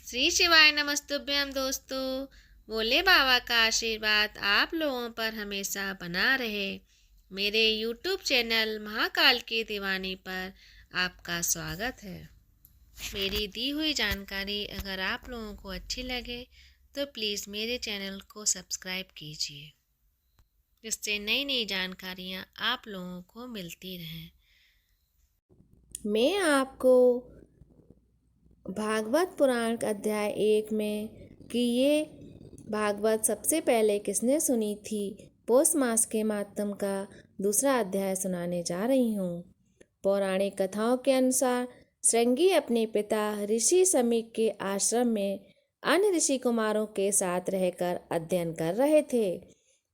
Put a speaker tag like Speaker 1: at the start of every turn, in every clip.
Speaker 1: श्री शिवाय नमस्तुभ्यम दोस्तों। भोले बाबा का आशीर्वाद आप लोगों पर हमेशा बना रहे। मेरे YouTube चैनल महाकाल की दीवानी पर आपका स्वागत है। मेरी दी हुई जानकारी अगर आप लोगों को अच्छी लगे तो प्लीज़ मेरे चैनल को सब्सक्राइब कीजिए, जिससे नई नई जानकारियाँ आप लोगों को मिलती रहें।
Speaker 2: मैं आपको भागवत पुराण अध्याय 1 में कि ये भागवत सबसे पहले किसने सुनी थी, पौष मास के मातम का दूसरा अध्याय सुनाने जा रही हूँ। पौराणिक कथाओं के अनुसार श्रृंगी अपने पिता ऋषि समीक के आश्रम में अन्य ऋषि कुमारों के साथ रहकर अध्ययन कर रहे थे।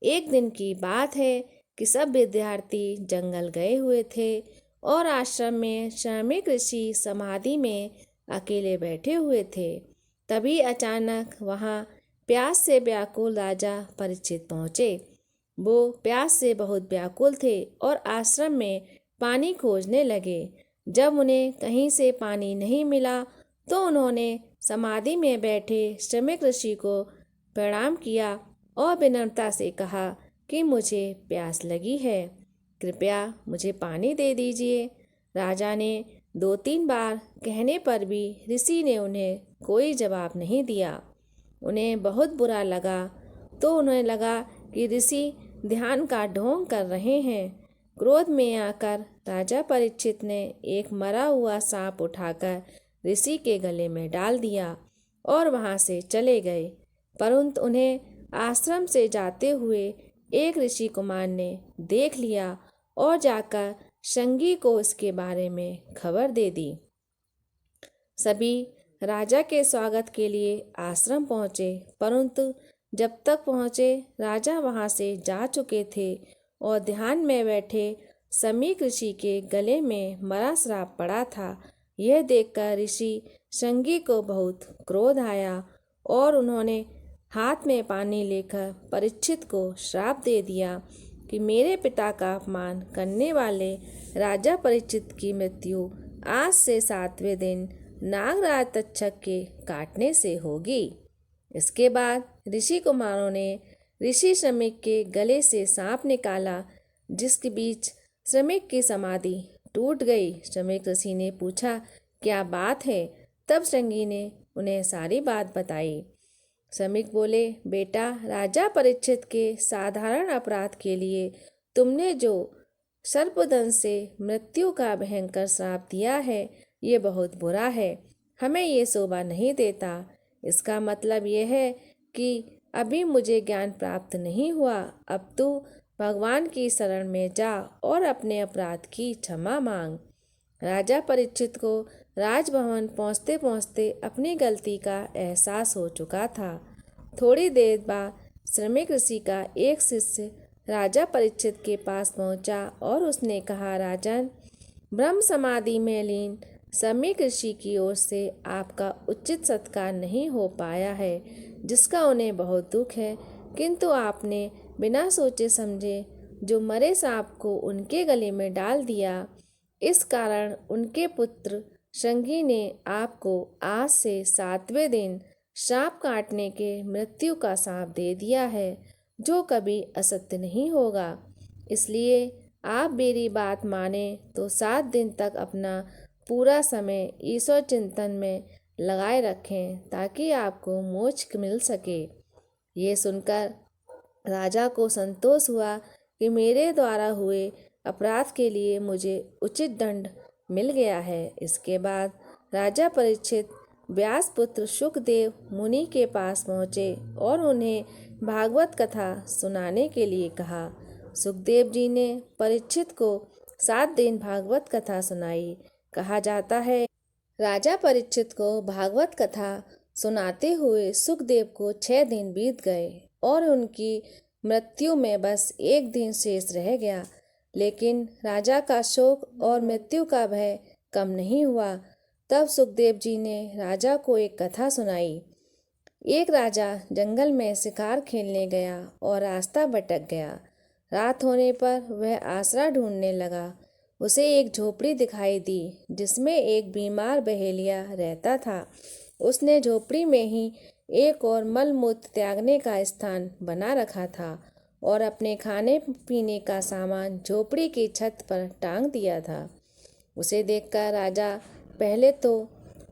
Speaker 2: एक दिन की बात है कि सब विद्यार्थी जंगल गए हुए थे और आश्रम में श्रमिक ऋषि समाधि में अकेले बैठे हुए थे। तभी अचानक वहाँ प्यास से व्याकुल राजा परीक्षित पहुँचे। वो प्यास से बहुत व्याकुल थे और आश्रम में पानी खोजने लगे। जब उन्हें कहीं से पानी नहीं मिला तो उन्होंने समाधि में बैठे श्रमिक ऋषि को प्रणाम किया और विनम्रता से कहा कि मुझे प्यास लगी है, कृपया मुझे पानी दे दीजिए। राजा ने 2-3 बार कहने पर भी ऋषि ने उन्हें कोई जवाब नहीं दिया। उन्हें बहुत बुरा लगा तो उन्हें लगा कि ऋषि ध्यान का ढोंग कर रहे हैं। क्रोध में आकर राजा परीक्षित ने एक मरा हुआ सांप उठाकर ऋषि के गले में डाल दिया और वहां से चले गए। परंतु उन्हें आश्रम से जाते हुए एक ऋषि कुमार ने देख लिया और जाकर श्रृंगी को इसके बारे में खबर दे दी। सभी राजा के स्वागत के लिए आश्रम पहुँचे, परंतु जब तक पहुँचे राजा वहाँ से जा चुके थे और ध्यान में बैठे समीक ऋषि के गले में मरा श्राप पड़ा था। यह देखकर ऋषि श्रृंगी को बहुत क्रोध आया और उन्होंने हाथ में पानी लेकर परीक्षित को श्राप दे दिया कि मेरे पिता का अपमान करने वाले राजा परीक्षित की मृत्यु आज से 7वें दिन नागराज तक्षक के काटने से होगी। इसके बाद ऋषि कुमारों ने ऋषि श्रमिक के गले से सांप निकाला, जिसके बीच श्रमिक की समाधि टूट गई। श्रमिक ऋषि ने पूछा, क्या बात है? तब श्रृंगी ने उन्हें सारी बात बताई। श्रमिक बोले, बेटा, राजा परीक्षित के साधारण अपराध के लिए तुमने जो सर्पदंश से मृत्यु का भयंकर श्राप दिया है, ये बहुत बुरा है। हमें ये शोभा नहीं देता। इसका मतलब यह है कि अभी मुझे ज्ञान प्राप्त नहीं हुआ। अब तू भगवान की शरण में जा और अपने अपराध की क्षमा मांग। राजा परीक्षित को राजभवन पहुँचते पहुँचते अपनी गलती का एहसास हो चुका था। थोड़ी देर बाद श्रमिक ऋषि का एक शिष्य राजा परीक्षित के पास पहुंचा और उसने कहा, राजन, ब्रह्म समाधि में लीन समीक ऋषि की ओर से आपका उचित सत्कार नहीं हो पाया है, जिसका उन्हें बहुत दुख है। किंतु आपने बिना सोचे समझे जो मरे सांप को उनके गले में डाल दिया। इस कारण उनके पुत्र श्रृंगी ने आपको आज से 7वें दिन सांप काटने के मृत्यु का शाप दे दिया है, जो कभी असत्य नहीं होगा। इसलिए आप मेरी बात माने तो 7 दिन तक अपना पूरा समय ईश्वर चिंतन में लगाए रखें, ताकि आपको मोक्ष मिल सके। ये सुनकर राजा को संतोष हुआ कि मेरे द्वारा हुए अपराध के लिए मुझे उचित दंड मिल गया है। इसके बाद राजा परीक्षित व्यास पुत्र सुखदेव मुनि के पास पहुँचे और उन्हें भागवत कथा सुनाने के लिए कहा। सुखदेव जी ने परीक्षित को 7 दिन भागवत कथा सुनाई। कहा जाता है, राजा परीक्षित को भागवत कथा सुनाते हुए सुखदेव को 6 दिन बीत गए और उनकी मृत्यु में बस 1 दिन शेष रह गया। लेकिन राजा का शोक और मृत्यु का भय कम नहीं हुआ। तब सुखदेव जी ने राजा को एक कथा सुनाई। एक राजा जंगल में शिकार खेलने गया और रास्ता भटक गया। रात होने पर वह आसरा ढूंढने लगा। उसे एक झोपड़ी दिखाई दी, जिसमें एक बीमार बहेलिया रहता था। उसने झोपड़ी में ही एक और मलमूत्र त्यागने का स्थान बना रखा था और अपने खाने पीने का सामान झोपड़ी की छत पर टांग दिया था। उसे देखकर राजा पहले तो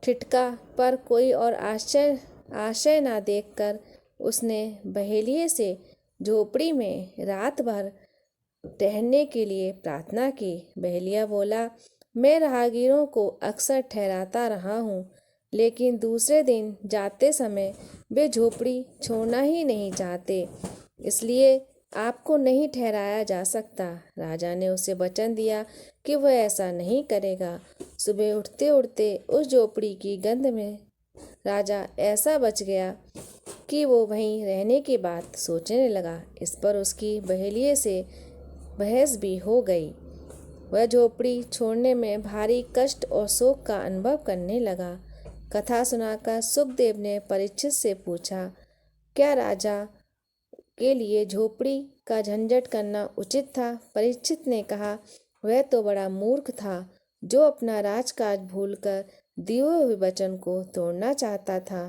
Speaker 2: ठिठका, पर कोई और आशय ना देखकर उसने बहेलिये से झोपड़ी में रात भर ठहरने के लिए प्रार्थना की। बहेलिया बोला, मैं राहगीरों को अक्सर ठहराता रहा हूँ, लेकिन दूसरे दिन जाते समय वे झोपड़ी छोड़ना ही नहीं चाहते, इसलिए आपको नहीं ठहराया जा सकता। राजा ने उसे वचन दिया कि वह ऐसा नहीं करेगा। सुबह उठते उठते उस झोपड़ी की गंध में राजा ऐसा बच गया कि वो वहीं रहने की बात सोचने लगा। इस पर उसकी बहेलिये से बहस भी हो गई। वह झोपड़ी छोड़ने में भारी कष्ट और शोक का अनुभव करने लगा। कथा सुनाकर सुखदेव ने परीक्षित से पूछा, क्या राजा के लिए झोपड़ी का झंझट करना उचित था? परीक्षित ने कहा, वह तो बड़ा मूर्ख था जो अपना राजकाज भूलकर दिए हुए वचन को तोड़ना चाहता था।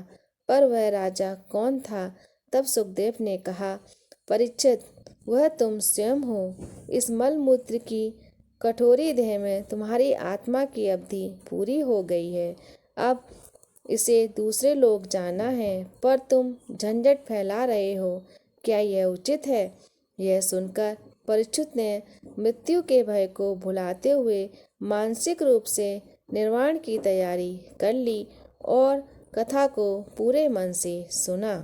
Speaker 2: पर वह राजा कौन था? तब सुखदेव ने कहा, परीक्षित, वह तुम स्वयं हो। इस मलमूत्र की कठोरी देह में तुम्हारी आत्मा की अवधि पूरी हो गई है। अब इसे दूसरे लोग जाना है, पर तुम झंझट फैला रहे हो। क्या यह उचित है? यह सुनकर परीक्षित ने मृत्यु के भय को भुलाते हुए मानसिक रूप से निर्वाण की तैयारी कर ली और कथा को पूरे मन से सुना।